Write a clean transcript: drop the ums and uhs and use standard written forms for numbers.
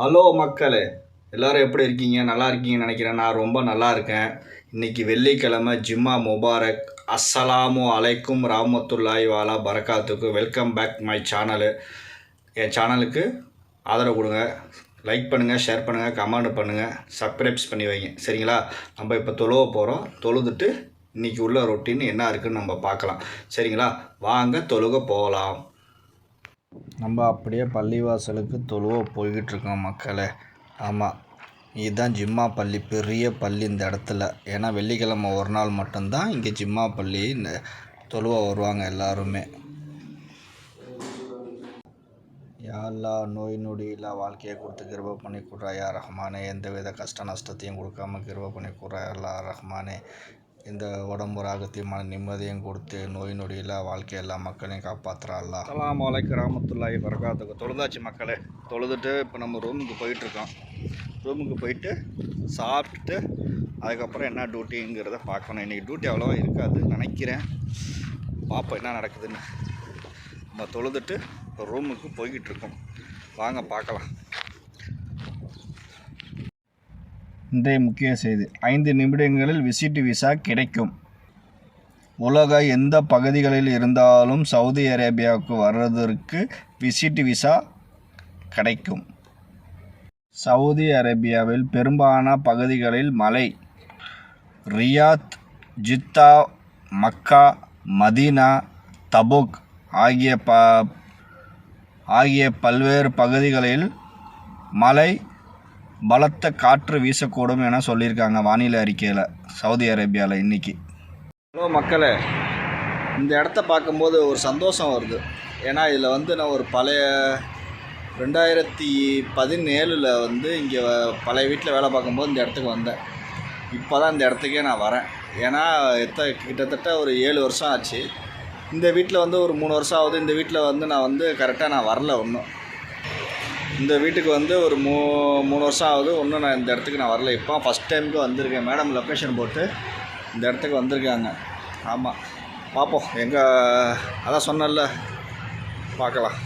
Hello மக்களே, எல்லோரும் எப்படி இருக்கீங்க? நல்லா இருக்கீங்கன்னு நினைக்கிறேன். நான் ரொம்ப நல்லா இருக்கேன். இன்றைக்கி வெள்ளிக்கிழமை, ஜிம்மா முபாரக். அஸ்ஸலாமு அலைக்கும் ரஹ்மத்துல்லாஹி வ பரக்காத்துக்கு. Welcome back my channel. என் சேனலுக்கு ஆதரவு கொடுங்க, லைக் பண்ணுங்கள், ஷேர் பண்ணுங்கள், கமெண்ட் பண்ணுங்கள், சப்ஸ்கிரைப்ஸ் பண்ணி வைங்க. சரிங்களா? நம்ம இப்போ தொழுவ போகிறோம். தொழுதுட்டு இன்றைக்கி உள்ள ரொட்டீன் என்ன இருக்குதுன்னு நம்ம பார்க்கலாம். சரிங்களா? வாங்க தொழுக போகலாம். நம்ம அப்படியே பள்ளிவாசலுக்கு தொழுவ போய்கிட்டுருக்கோம் மக்களே. ஆமாம், இதுதான் ஜிம்மா பள்ளி, பெரிய பள்ளி இந்த இடத்துல. ஏன்னா வெள்ளிக்கிழமை ஒரு நாள் மட்டும்தான் இங்கே ஜிம்மா பள்ளி இந்த தொழுவ வருவாங்க எல்லாருமே. யாரெல்லாம் நோய் நொடி இல்லை வாழ்க்கையை கொடுத்து கிருபை பண்ணி கொடுறா யா ரஹ்மானே. எந்த வித கஷ்ட நஷ்டத்தையும் கொடுக்காம கிருபை பண்ணி கொடுறா எல்லா ரஹ்மானே. இந்த உடம்பு ராகத்தையும் மன நிம்மதியும் கொடுத்து நோய் நொடியில் வாழ்க்கை எல்லா மக்களையும் காப்பாற்றுறா அல்லா. அஸ்ஸலாமு அலைக்கும் ரஹ்மத்துல்லாஹி பரக்காத்துக்கு. தொழுதாச்சு மக்களே. தொழுதுட்டு இப்போ நம்ம ரூமுக்கு போயிட்டுருக்கோம். ரூமுக்கு போயிட்டு சாப்பிட்டுட்டு அதுக்கப்புறம் என்ன டியூட்டிங்கிறத பார்க்கணும். இன்றைக்கி டியூட்டி அவ்வளோவா இருக்காது நினைக்கிறேன். பார்ப்போம் என்ன நடக்குதுன்னு. நம்ம தொழுதுட்டு இப்போ ரூமுக்கு போய்கிட்டுருக்கோம். வாங்க பார்க்கலாம். இன்றைய முக்கிய செய்தி: 5 நிமிடங்களில் விசிட் விசா கிடைக்கும். உலக எந்த பகுதிகளில் இருந்தாலும் சவுதி அரேபியாவுக்கு வர்றதற்கு விசிட் விசா கிடைக்கும். சவுதி அரேபியாவில் பெரும்பாலான பகுதிகளில் மழை. ரியாத், ஜித்தா, மக்கா, மதீனா, தபுக் ஆகிய பல்வேறு பகுதிகளில் மழை, பலத்த காற்று வீசக்கூடும் என சொல்லியிருக்காங்க வானிலை அறிக்கையில் சவுதி அரேபியாவில் இன்றைக்கி. ஹலோ மக்களே, இந்த இடத்த பார்க்கும்போது ஒரு சந்தோஷம் வருது. ஏன்னா இதில் நான் ஒரு பழைய 2017 இங்கே பழைய வீட்டில் வேலை பார்க்கும்போது இந்த இடத்துக்கு வந்தேன். இப்போ தான் இந்த இடத்துக்கே நான் வரேன். ஏன்னா கிட்டத்தட்ட ஒரு 7 வருஷம் ஆச்சு. இந்த வீட்டில் ஒரு 3 வருஷம் ஆகுது. இந்த வீட்டில் நான் கரெக்டாக வரல. ஒன்றும் இந்த வீட்டுக்கு ஒரு 3 வருஷம் ஆகுது. ஒன்றும் நான் இந்த இடத்துக்கு வரல. இப்போ ஃபஸ்ட் டைமுக்கு வந்திருக்கேன். மேடம் லொக்கேஷன் போட்டு இந்த இடத்துக்கு வந்திருக்காங்க. ஆமாம், பார்ப்போம். அதான் சொன்னல, பார்க்கலாம்.